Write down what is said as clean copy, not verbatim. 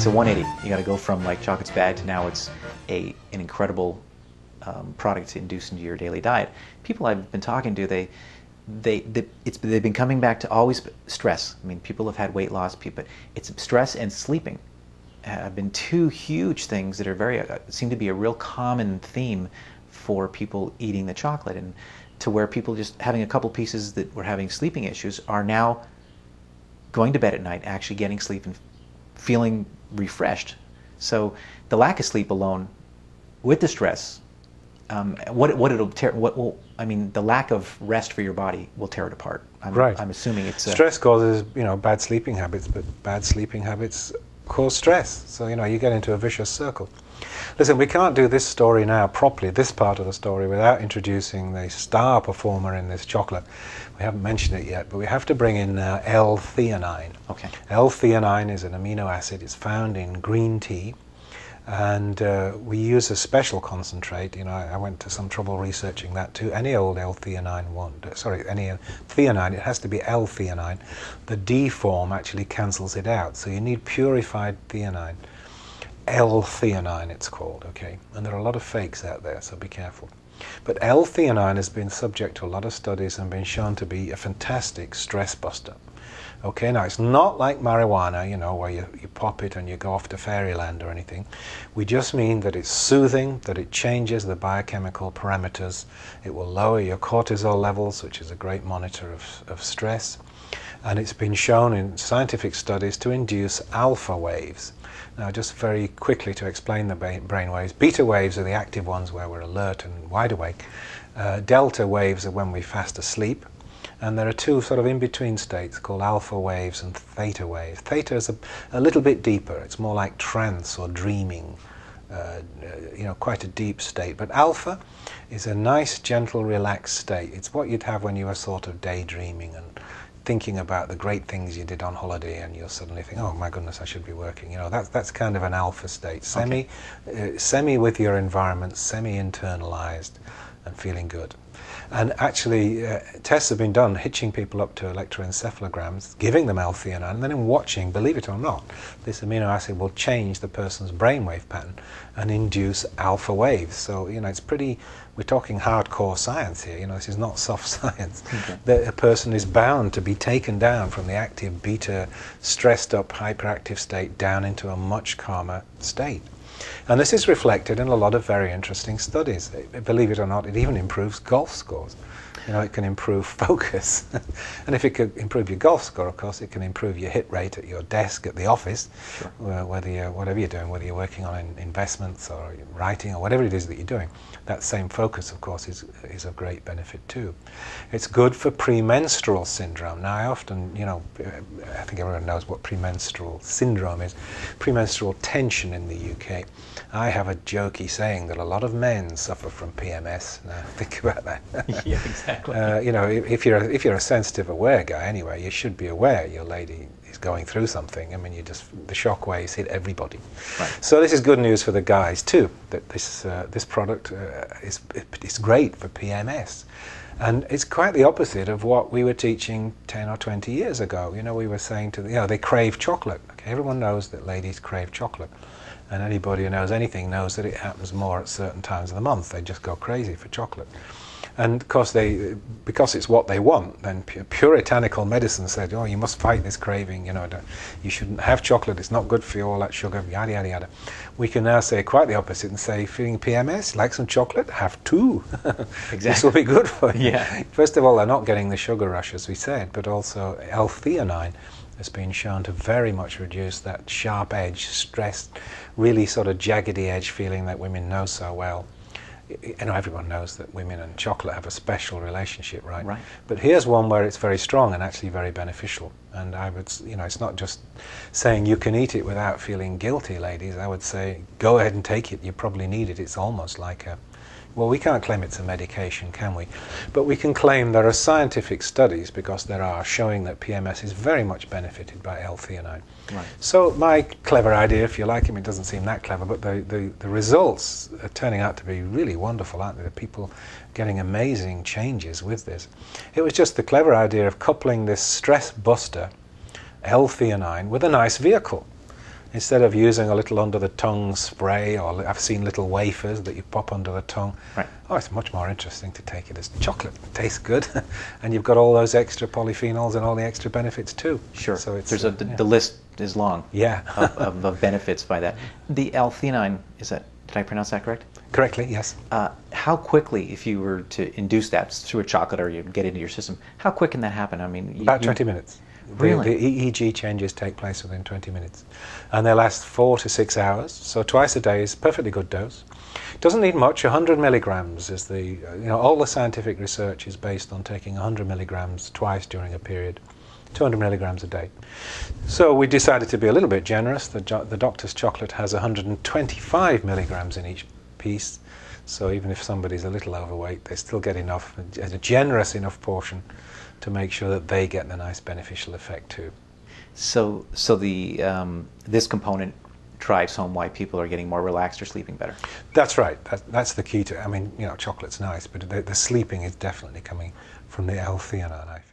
it's a 180. You got to go from like chocolate's bad to now it's an incredible product to induce into your daily diet. People I've been talking to, they've been coming back to always stress. I mean, people have had weight loss, but it's stress and sleeping have been two huge things that are seem to be a real common theme for people eating the chocolate, and to where people just having a couple pieces that were having sleeping issues are now going to bed at night, actually getting sleep and feeling refreshed. So the lack of sleep alone, with the stress, the lack of rest for your body will tear it apart. I'm assuming it's stress causes bad sleeping habits, but bad sleeping habits cause stress. So you get into a vicious circle. Listen, we can't do this story now properly, this part of the story, without introducing the star performer in this chocolate. We haven't mentioned it yet, but we have to bring in L-theanine. Okay. L-theanine is an amino acid. It's found in green tea, and we use a special concentrate. I went to some trouble researching that too. Any old L-theanine any theanine, it has to be L-theanine. The D form actually cancels it out, so you need purified theanine. L-theanine it's called, okay? And there are a lot of fakes out there, so be careful. But L-theanine has been subject to a lot of studies and been shown to be a fantastic stress buster. Okay, now it's not like marijuana, where you pop it and you go off to fairyland or anything. We just mean that it's soothing, that it changes the biochemical parameters. It will lower your cortisol levels, which is a great monitor of stress. And it's been shown in scientific studies to induce alpha waves. Now, just very quickly to explain the brain waves, beta waves are the active ones where we're alert and wide awake. Delta waves are when we're fast asleep. And there are two sort of in-between states called alpha waves and theta waves. Theta is a little bit deeper. It's more like trance or dreaming, quite a deep state. But alpha is a nice, gentle, relaxed state. It's what you'd have when you were sort of daydreaming and thinking about the great things you did on holiday, and you'll suddenly think, oh my goodness, I should be working. That's kind of an alpha state. Semi with your environment, semi-internalized and feeling good. And actually, tests have been done hitching people up to electroencephalograms, giving them L-theanine, and then in watching, believe it or not, this amino acid will change the person's brainwave pattern and induce alpha waves. So, it's pretty, we're talking hardcore science here. This is not soft science. Okay. That a person is bound to be taken down from the active beta, stressed up, hyperactive state down into a much calmer state. And this is reflected in a lot of very interesting studies. Believe it or not, it even improves golf scores. It can improve focus. And if it could improve your golf score, of course, it can improve your hit rate at your desk, at the office, sure. Whatever you're doing, whether you're working on investments or writing or whatever it is that you're doing. That same focus, of course, is of great benefit too. It's good for premenstrual syndrome. Now, I often, I think everyone knows what premenstrual syndrome is. Premenstrual tension in the UK. I have a jokey saying that a lot of men suffer from PMS. Now, think about that. Yeah, exactly. If you're a sensitive, aware guy anyway, you should be aware your lady is going through something. I mean, the shock waves hit everybody. Right. So this is good news for the guys too. That this product is great for PMS, and it's quite the opposite of what we were teaching 10 or 20 years ago. We were saying they crave chocolate. Okay, everyone knows that ladies crave chocolate. And anybody who knows anything knows that it happens more at certain times of the month. They just go crazy for chocolate. And of course, because it's what they want, then puritanical medicine said, oh, you must fight this craving, you shouldn't have chocolate, it's not good for you, all that sugar, yada, yada, yada. We can now say quite the opposite and say, feeling PMS, like some chocolate, have two. Exactly. This will be good for you. Yeah. First of all, they're not getting the sugar rush, as we said, but also L-theanine has been shown to very much reduce that sharp edge, stressed, really sort of jaggedy edge feeling that women know so well. Everyone knows that women and chocolate have a special relationship, right? Right. But here's one where it's very strong and actually very beneficial. And I would, it's not just saying you can eat it without feeling guilty, ladies. I would say, go ahead and take it. You probably need it. It's almost like well, we can't claim it's a medication, can we? But we can claim there are scientific studies, because there are, showing that PMS is very much benefited by L-theanine. Right. So my clever idea, if you like it doesn't seem that clever, but the results are turning out to be really wonderful, aren't they? The people getting amazing changes with this. It was just the clever idea of coupling this stress buster, L-theanine, with a nice vehicle. Instead of using a little under the tongue spray, or I've seen little wafers that you pop under the tongue. Right. Oh, it's much more interesting to take it as chocolate. It tastes good, and you've got all those extra polyphenols and all the extra benefits too. Sure. So it's, There's yeah. the list is long. Yeah. of benefits by that. The L-theanine, did I pronounce that correct? Correctly, yes. How quickly, if you were to induce that through a chocolate or you get into your system, how quick can that happen? I mean, About 20 minutes. Really? The EEG changes take place within 20 minutes. And they last 4 to 6 hours, so twice a day is a perfectly good dose. Doesn't need much. 100 milligrams is the, all the scientific research is based on taking 100 milligrams twice during a period, 200 milligrams a day. So we decided to be a little bit generous. The doctor's chocolate has 125 milligrams in each piece, so even if somebody's a little overweight, they still get enough, a generous enough portion to make sure that they get the nice beneficial effect too. So the this component drives home why people are getting more relaxed or sleeping better. That's right. That's the key to it. I mean, chocolate's nice, but the sleeping is definitely coming from the L-theanine, I think.